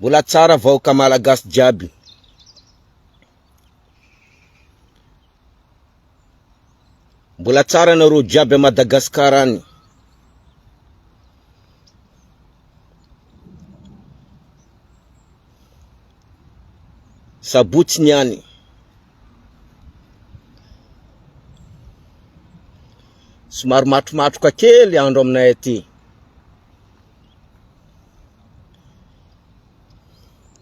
Mbola tsara vahoaka malagasy jiaby. Mbola tsara nareo jiaby a Madagasikara any. Sabotsy niany. Somary matromatroka kely andro aminay aty.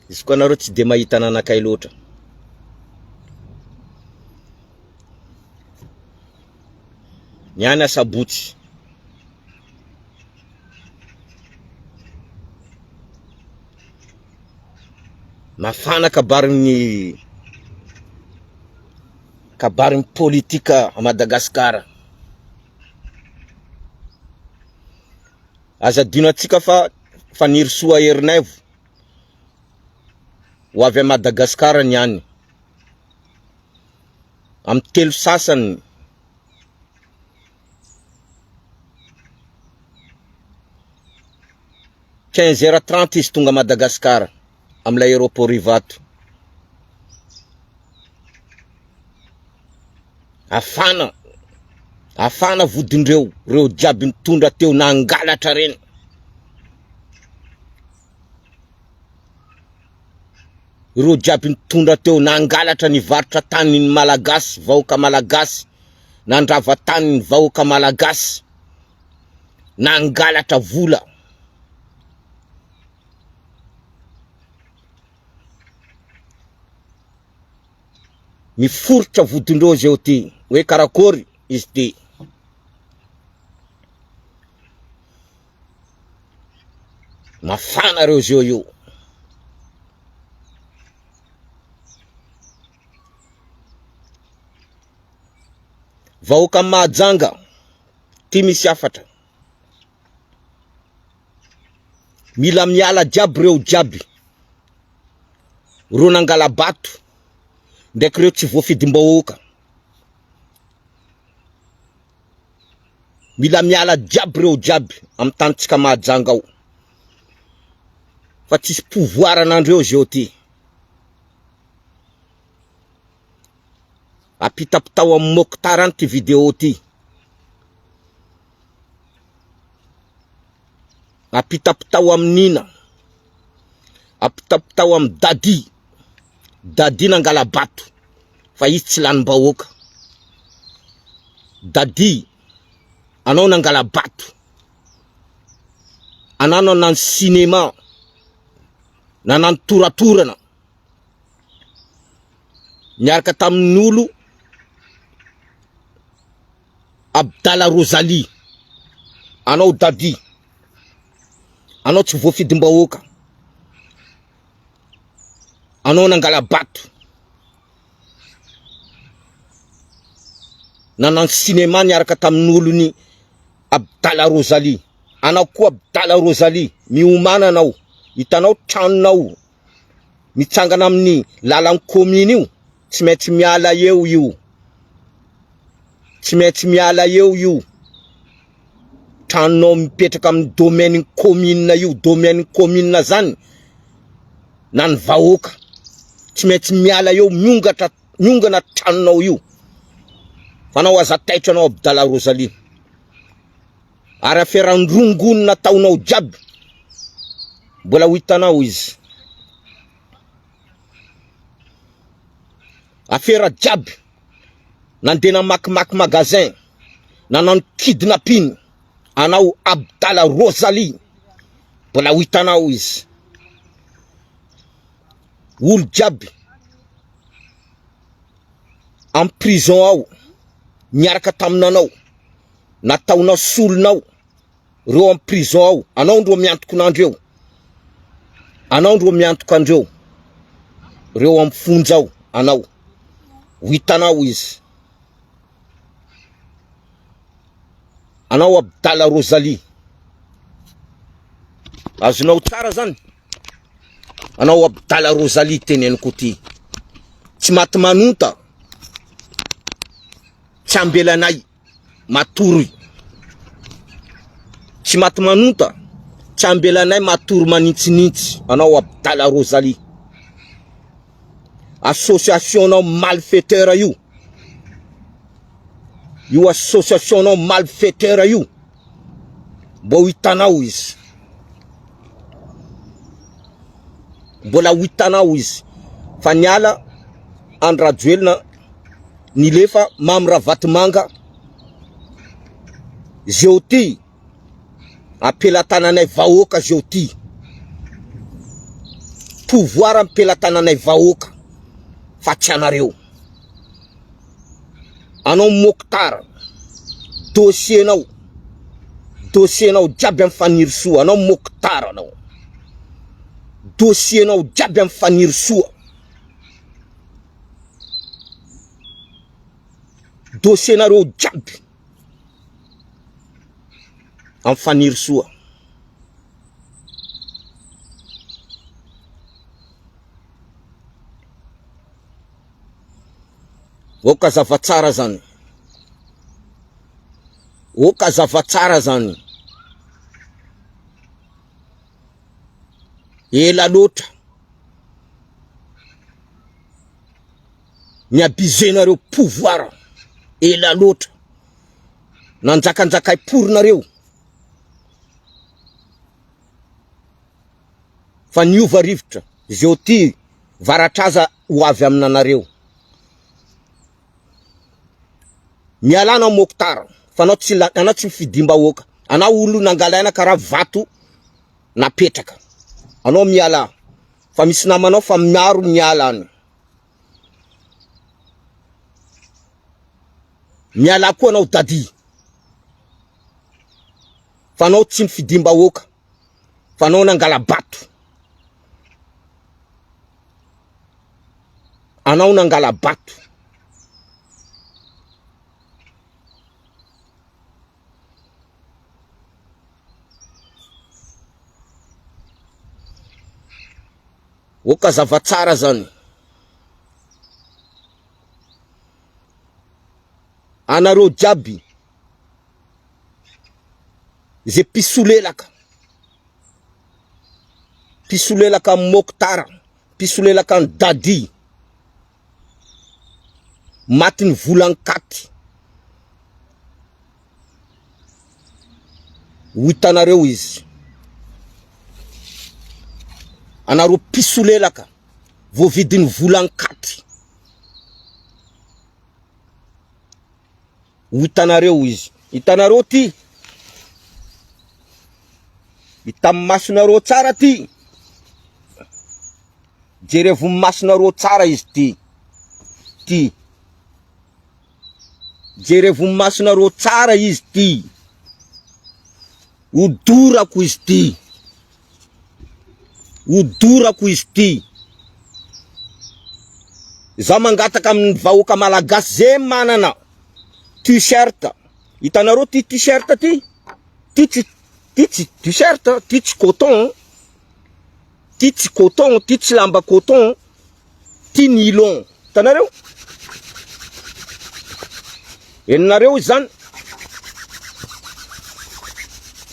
Izy koa nareo tsy de mahita nanakay loatra. Niany a sabotsy. Mafana kabarin'ny politika a Madagasikara. Aza dino atsika fa nirsoa herinay ho avy a Madagasikara niany. Am telo sasany 15h30 izy tonga Madagasikara am'la aéroport Ivato. Afana vodindreo, reo jiaby nitondra teo nangalatra reny. Reo jiaby nitondra teo nangalatra nivarotra tanin'ny malagasy, vahoaka malagasy, nandrava tanin'ny vahoaka malagasy, nangalatra vola. Miforotra vodindreo zeo ty, hoe karakory izy ty. Mafana reo zeo io. Vahoaka Mahajanga, ty misy afatra. Mila miala jiaby reo jiaby. Reo nangala-bato. Ndaiky reo tsy voafidim-bahoaka. Mila miala jiaby reo jiaby am tanitsika Mahajanga ao. Fa tsisy pouvoir anandreo zeo ty. Apitapitao am Mokhtara ty vidéo ty. Apitapitao am Nina. Apitapitao am Dadi. Dadi nangala bato. Fa izy tsy lanim-bahoaka. Dadi, anao nangala bato. Anao nanano cinéma. Nanano toratorana. Niaraka tamin'olo Abdala Rosalie. Anao Dadi. Anao tsy voafidim-bahoaka. Anao nangala bato. Nanano cinéma niaraka tamin'olo ni Abdala Rosalie. Anao koa Abdala Rosalie, miomana anao. Hitanao tranonao mitsangana amin'ny lalan'ny commune io. Tsy maintsy miala eo io. Tsy maintsy miala eo io. Tranonao mipetraka amin'ny domaine commune io. Domaine commune zany na ny vahoaka. Tsy maintsy miala eo, miongana tranonao io. Fanao aza taitra anao Abdala Rosalie. Ary aferan-drongony nataonao jiaby. Mbola ho hitanao izy. Afera jiaby. Nandena makimaky magasin. Nanano kidnapping. Anao Abdala Rosalie. Mbola ho hitanao izy. Olo jiaby. En prison ao. Niaraka taminanao. Nataonao solonao. Reo en prison ao. Anao ndro miantoko nandreo. Anao ndro miantoko andreo. Reo am fonja ao. Anao. Hitanao izy. Anao Abdala Rosalie. Azonao tsara zany. Anao Abdala Rosalie teneniko ty. Tsy maty manonta. Tsy ambelanay. Matory. Tsy maty manonta. Chambelanay matory manintsinintsy anao Abdala Rosalie. Association nao malfaiteur io. Io association nao malfaiteur io. Bo hitanao izy. Mbola hitanao izy. Fa niala Andrajoelina nilefa Mamra Vatimanga Jeoti apelatananay vahoaka Jeoti. Pouvoir apelatananay vahoaka fa tsy anareo. Anao Mokhtar dossier nao jiaby amifaniry soa. Anao Mokhtar anao dossier nao jiaby amifaniry soa. Dossier nareo jiaby amifaniry soa. Oka zavatsara zany. Oka zavatsara zany. Ela loatra niabizenareo pouvoir. Ela loatra nanjakanjakay porinareo. Fa niova rivotra Jeoti Varatraza ho avy aminanareo. Mialana Mokhtar fa anao tsy mifidimbahoaka. Anao olo nangalaina karaha vato napetraka. Anao miala fa misy namanao fa miaro miala any. Miala koa anao Dady. Fa anao tsy mifidimbahoaka. Fa anao nangala bato. Anao nangala bato. Oka zavatsara zany. Anareo jiaby ze pisolelaka. Pisolelaka Mokhtar, pisolelaka Dady. Matiny volan-katy. Hitanareo izy. Anareo pisolelaka voavidiny volan-katy. Hitanareo izy. Hitanareo ty. Hita masonareo tsara ty. Jerevo masonareo tsara izy ty. Ty. Jerevo masonareo tsara izy ty. Odorako izy ty. Odorako izy ty. Za mangataka amin'ny vahoaka malagasy ze manana t-shirt. Hitanareo ty t-shirt ty. Ty tsy t-shirt, ty tsy coton. Ty tsy coton, ty tsy lamba coton. Ty nylon. Hitanareo? Henonareo zany.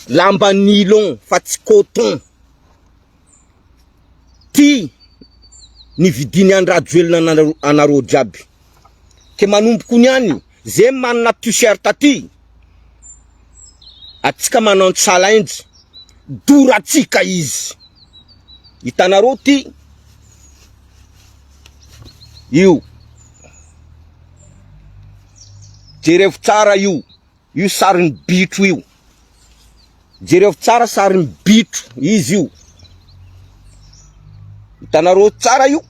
Lamba nylon fa tsy coton. Ty nividiny Andrajoelina anareo jiaby. Ke manomboko niany ze manana t-shirt ty. Atsika manao challenge. Doratsika izy. Hitanareo ty. Io. Jerevo tsara io. Io sarin'ny bitro io. Jerevo tsara sarin'ny bitro izy io. Hitanareo tsara io.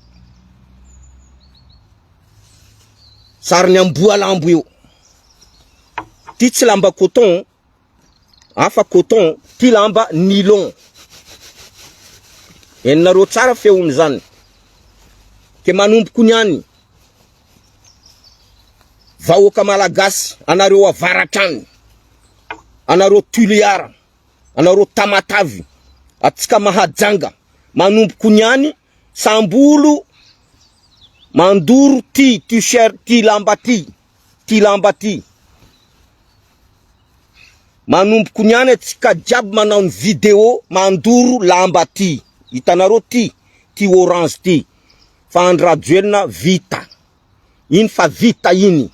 Sarin'ny amboalambo io. Ty tsy lamba coton. Hafa coton. Ty lamba nylon. Henonareo tsara feony zany. Ke manomboko niany. Vahoaka malagasy. Anareo Avaratrany. Anareo Tuliara. Anareo Tamatavy. Atsika Mahajanga. Manomboko niany. Sambolo. Mandoro ty t-shirt ty lamba ty. Ty lamba ty. Manomboko niany atsika jiaby manao ny vidéo mandoro lamba ty. Hitanareo ty orange ty. Fa andrajoelina vita. Iny fa vita iny.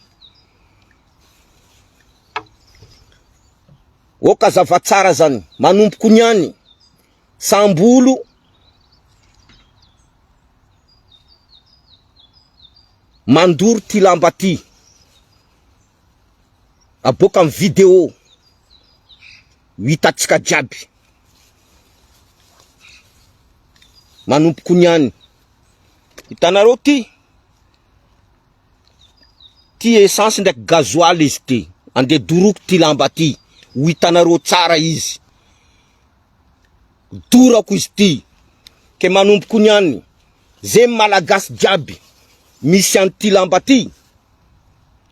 Oka zavatsara zany. Manomboko niany. Sambolo. Mandoro ty lamba ty. Aboka amin'ny vidéo. Hitatsika jiaby. Manomboko niany. Hitanareo ty. Ty essence ndraiky gasoil izy ty. Ande doroko ty lamba ty. Hitanareo tsara izy. Dorako izy ty. Ke manomboko niany. Ze malagasy jiaby. Misy anty lamba ty.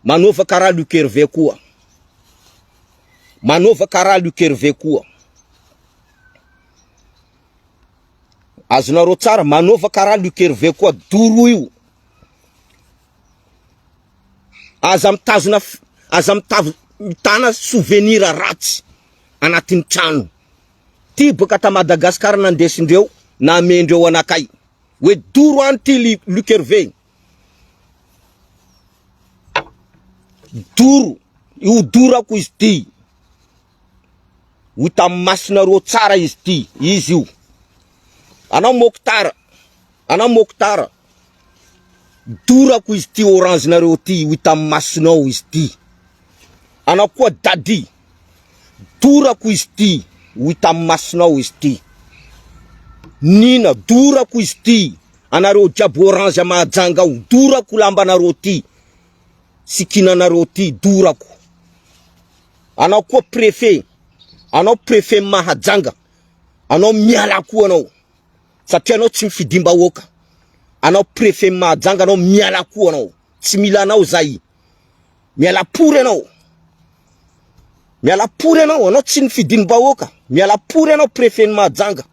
Manova karaha Luc Hervé koa. Manova karaha Luc Hervé koa. Azonareo tsara, manova karaha Luc Hervé koa. Doro io. Aza mitana souvenir ratsy anatin'ny trano. Ty boka ta Madagasikara nandesindreo, na amendreo anakay. Hoe doro anty Luc Hervé. Doro, io dorako izy ty. Hita masinareo tsara izy ty, izy io. Anao Mokhtar. Dorako izy ty orange nareo ty, hita masinao izy ty. Anao koa Dady. Dorako izy ty, hita masinao izy ty. Nina, dorako izy ty. Anareo jiaby orange Mahajanga ao, dorako lamba nareo ty. Sikina nareo ty, dorako. Anao koa préfet. Anao préfet Mahajanga. Anao miala koa anao. Satria anao tsy mifidimbahoaka. Anao préfet Mahajanga, anao miala koa anao. Tsy mila anao zay. Miala pory anao. Miala pory anao, anao tsy mifidimbahoaka. Miala pory anao préfet Mahajanga.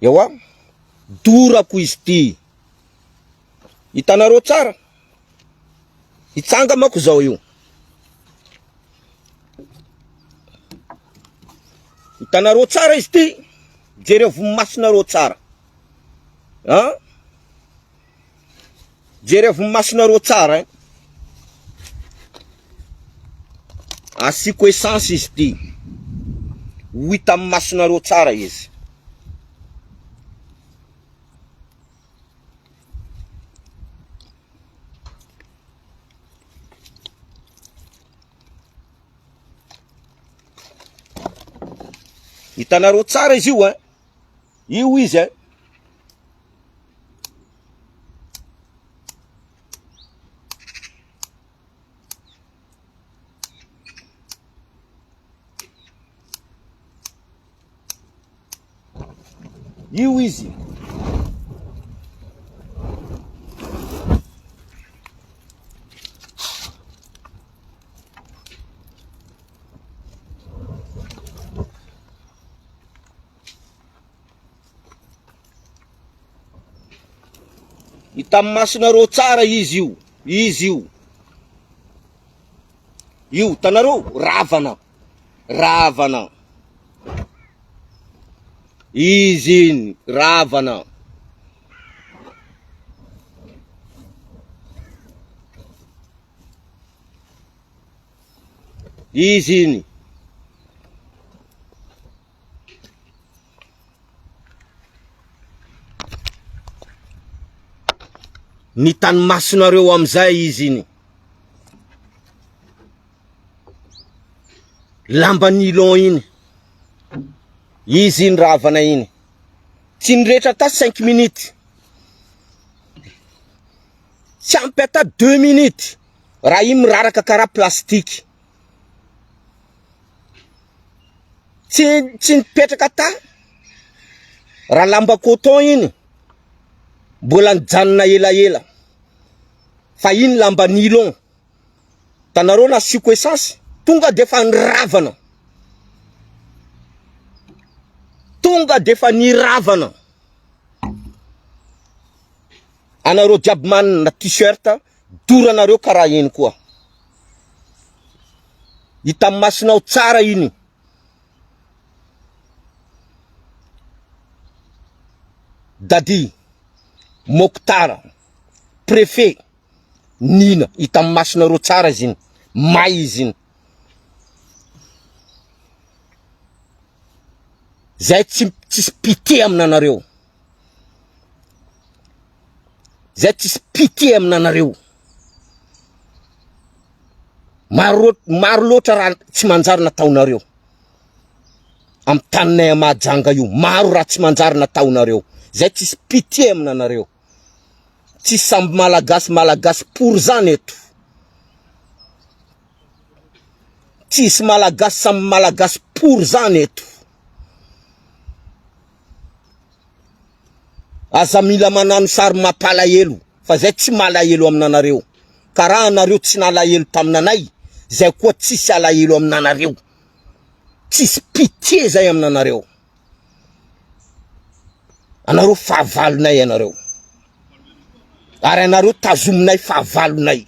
Ewa. Dorako izy ty. Hitanareo tsara. Itsanga mako zao io. Hitanareo tsara izy ty. Jereo vomasinareo tsara. Jereo vomasinareo tsara. Asiko essence izy ty. Hita masinareo tsara izy. Hitanareo tsara izy io, io izy, io izy. Hita masinareo tsara izy io. Izy io. Io, tanareo, ravana. Ravana. Izy iny, ravana. Izy iny. Ny tany masinareo amizay izy iny. Lamba nylon iny. Izy iny ravana iny. Tsy nirehitra ta 5 minutes. Tsy ampy ata 2 minutes. Raha iny miraraka karaha plastique. Tsy nipetraka ta. Raha lamba coton iny. Mbola nijanona ela. Fa iny lamba nylon. Tanareo nasiko essence. Tonga defa niravana. Tonga defa niravana. Anareo jiaby manana t-shirt. Doranareo karaha iny koa. hita masinao tsara iny. Dady, Mokhtar, préfet, Nina, hita masinareo tsara ziny, may izy iny. Zay tsisy pitié aminanareo. Zay tsisy pitié aminanareo. Maro loatra raha tsy manjary nataonareo am taninay Mahajanga io. Maro raha tsy manjary nataonareo. Zay tsisy pitié aminanareo. Tsy samby malagasy pour zany eto. Tsisy malagasy samby malagasy pour zany eto. Aza mila manano sary mampalahelo, fa zay tsy malahelo aminanareo. Karaha anareo tsy nalahelo taminanay, zay koa tsisy alahelo aminanareo. Tsisy pitié zay aminanareo. Anareo fahavalonay anareo. Ary anareo tazominay fahavalonay.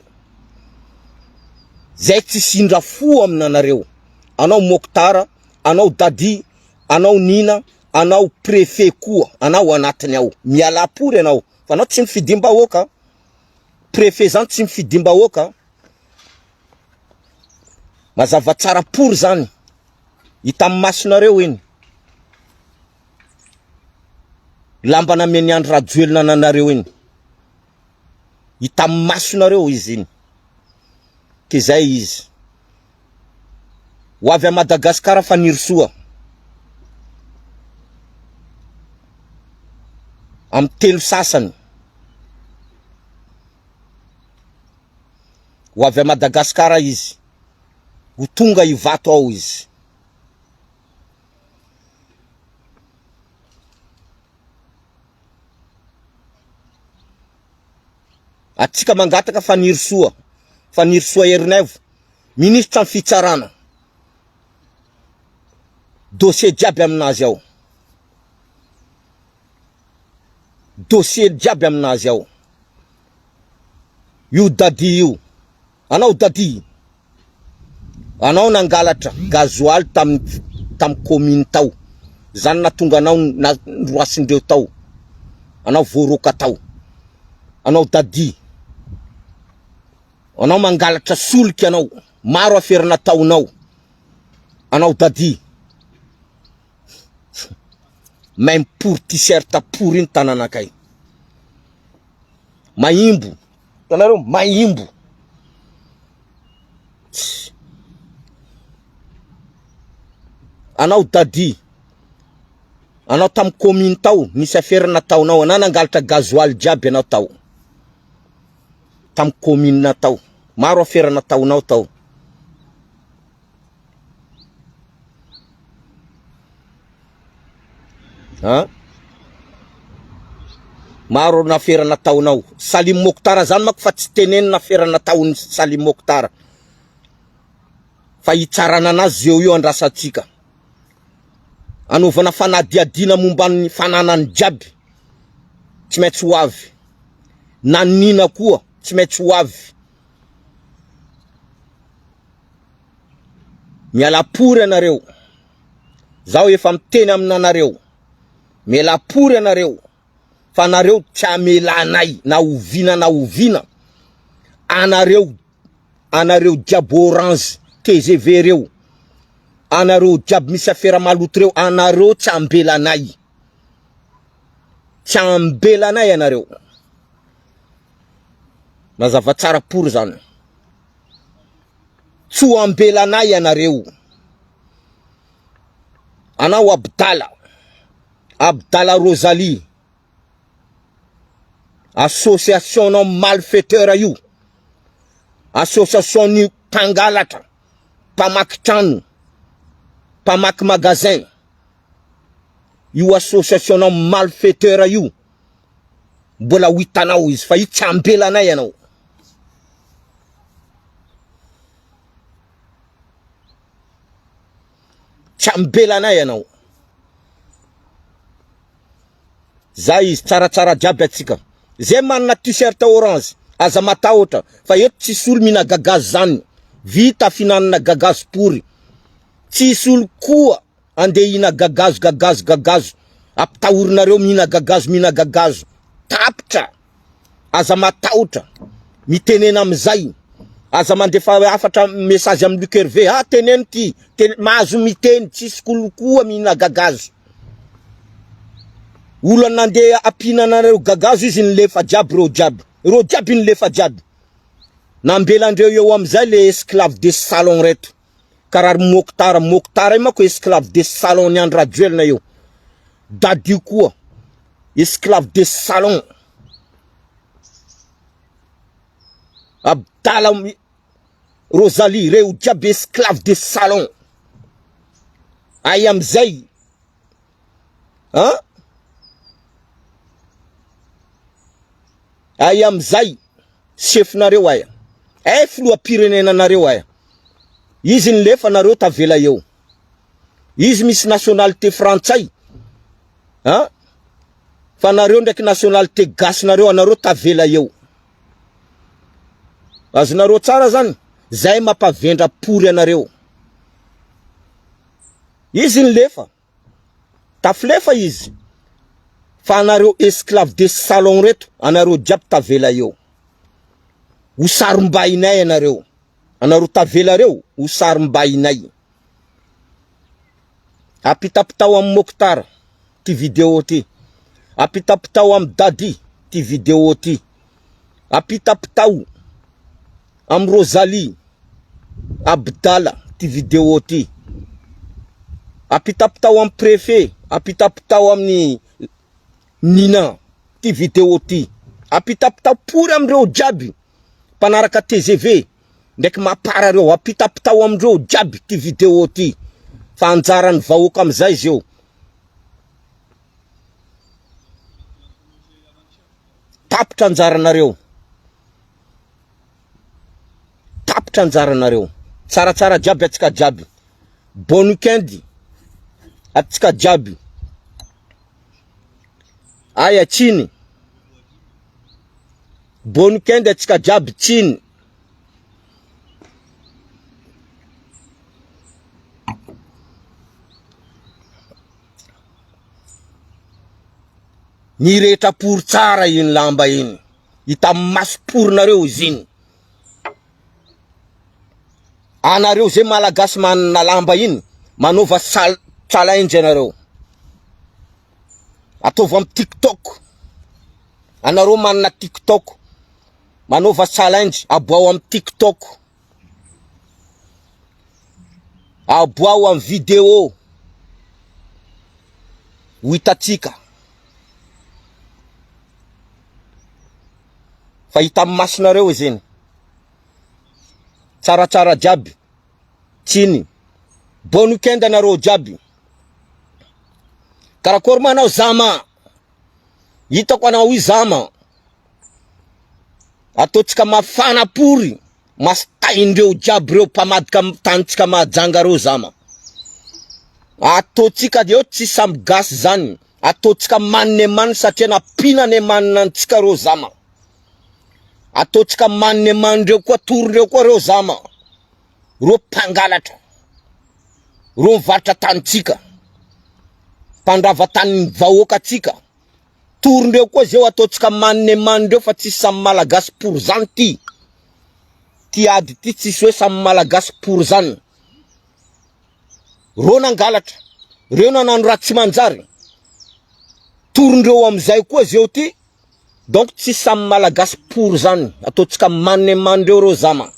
Zay tsisy indra fo aminanareo. Anao Mokhtar, anao Dady, anao Nina, anao préfet koa, anao anatiny ao. Miala pory anao, fa anao tsy mifidimbahoaka. Préfet zany tsy mifidimbahoaka. Mazava tsara pory zany. Hita amin'ny masonareo iny. Lamba nameny Andry Rajoelina nanareo iny. Hita amin'ny masonareo izy iny. Ke zay izy. Ho avy a Madagasikara fa nirsoa. Am telo sasany. Ho avy a Madagasikara izy. Ho tonga Ivato ao izy. Atsika mangataka fa nirsoa. Fa nirsoa Herinevo. Ministra ny fitsarana. Dossier jiaby aminazy ao. Dossier jiaby aminazy ao. Io Dady io. Anao Dady. Anao nangalatra gasoil tam commune tao. Zany natonga anao roasindreo tao. Anao voaroka tao. Anao Dady. Anao mangalatra solika anao. Maro aferina taonao. Anao Dady. Même pour t-shirt pour iny tananakay. Maimbo. Tanareo maimbo. Anao Dady. Anao tam commune tao, nisy aferina taonao, anao nangalatra gasoil jiaby anao tao. Tam commune na tao. Maro aferina taonao tao. Ha? Maro naferana taonao. Salim Mokhtar zany mako fa tsy teneny naferana taon Salim Mokhtar. Fa hitsarana anazy eo andrasatsika. Anovana fanadiadina momban'ny fananany jiaby. Tsy maintsy ho avy. Na Nina koa tsy maintsy ho avy. Miala pory anareo. Zao efa miteny aminanareo. Miala pory anareo. Fa anareo tsy amelanay na ovina. Anareo jiaby orange TGV reo. Anareo jiaby misy afera maloto reo. Anareo tsy ambelanay. Tsy ambelanay anareo. Mazava tsara pory zany. Tsy ambelanay anareo. Anao Abdallah Rosalie. Association non malfaiteur io. Association ni pangalatra. Pamaky trano. Pamaky magasin. Io association non malfaiteur io. Mbola hitanao izy fa io tsy ambelanay anao. Tsy ambelanay anao. Zay izy tsaratsara jiaby atsika. Zay manana t-shirt orange. Aza matahotra. Fa eto tsisy olo mina gagazy zany. vita finanana gagazo pory. Tsisy olo koa andehina gagazo. Apitahornareo mina gagazo. Tapitra. Aza mataotra. Mitenena amizay. Aza mandefa afatra message amin'ny Luc Hervé. Teneny ty. Mahazo miteny. Tsisy olo koa mina gagazo. Olo nandeha apinanareo gagazo izy nilefa jiaby reo jiaby. Reo jiaby nilefa jiaby. Nambelandreo eo amizay le esclave de salon reto. Karary Mokhtar io mako esclave de salon ni Andra Duelna io. Dadio koa esclave de salon. Abdala Rosalie reo jiaby esclave de salon. Ay amizay. Ay amizay chef nareo aya. Filoha pirenena nareo aya. Izy nilefa nareo tavela eo. Izy misy nationalité frantsay. Fa nareo ndraiky nationalité gasy nareo anareo tavela eo. Azonareo tsara zany. Zay mapavendra pory anareo. Izy nilefa. Taflefa izy. Fa anareo esclave de salon reto. Anareo jiaby tavela eo. Usarimbainay anareo. Anareo tavela reo. Usarimbainay. Apitapitao am Mokhtar. Ty vidéo ty. Apitapitao am Dadi. Ty vidéo ty. Apitapitao am Rosalie Abdala. Ty vidéo ty. Apitapitao am préfet. Apitapitao amin'ny Nina. Ty vidéo ty. Apitapitao pory amreo jiaby. Panaraka TGV. Ndek mapara reo. Apitapitao amreo jiaby. Ty vidéo ty. Fa anjarany vahoaka amizay zeo. Tapitra anjaranareo. Tapitra anjaranareo. Tsaratsara jiaby atsika jiaby. Bon weekend atsika jiaby. Aya chini. Bon weekend atsika jiaby chini. Nireta pour tsara iny lamba iny. Ita maso pour nareo iziny. Anareo zay malagasy manana lamba iny. Manova challenge anareo. Atova am TikTok. Anareo manana TikTok. Manova challenge. Aboao am TikTok. Aboao am video. Witatsika. Fa hita masinareo izeny. Tsaratsara jiaby. Chini. Bon weekend anareo jiaby. Karakory manao zama. Hitako anao i zama. Ataotsika mafana pory. Mastaindreo jiaby reo pamadika tantsika majanga reo zama. Ataotsika dio tsy samby gasy zany. Ataotsika manne man satria napinane manantsika reo zama. Ataotsika manne mandreo koa torindreo koa reo zama. Reo pangalatra. Reo mivaritra tantsika. Pandrava tany vahoaka tsika. Torindreo koa zeo ataotsika manne mandreo fa tsy samy malagasy pour zany ty. Ty ady ty tsisy hoe samy malagasy pour zany. Reo nangalatra. Reo nanano raha tsy manjary. Torindreo amizay koa zeo ty. Donc tsy samy malagasy pour zany. Ataotsika manne mandreo reo zama.